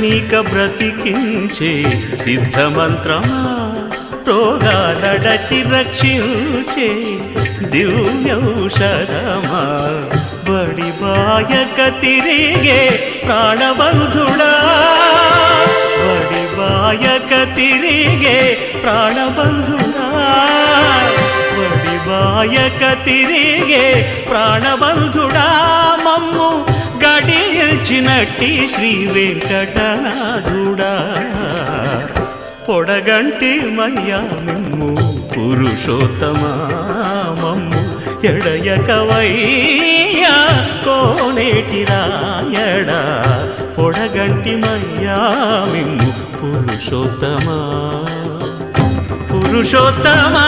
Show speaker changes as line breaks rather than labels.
నీక బ్రతికించే సిద్ధమంత్రమా రోగాలడచి రక్షించే దివ్యౌషధమా బడి బాయక తిరిగే ప్రాణబంధుడా బడి బాయక తిరిగే ప్రాణబంధుడా బడి బాయక తిరిగే ప్రాణబంధుడా మమ్ము గడిచినట్టి శ్రీ వెంకటనాథుడా పొడగంటి మయ్యా మిమ్ము పురుషోత్తమా మమ్ము ఎడయకవయ్యా కోనేటి రాయడా పొడగంటి మయ్యా మిమ్ము పురుషోత్తమా పురుషోత్తమా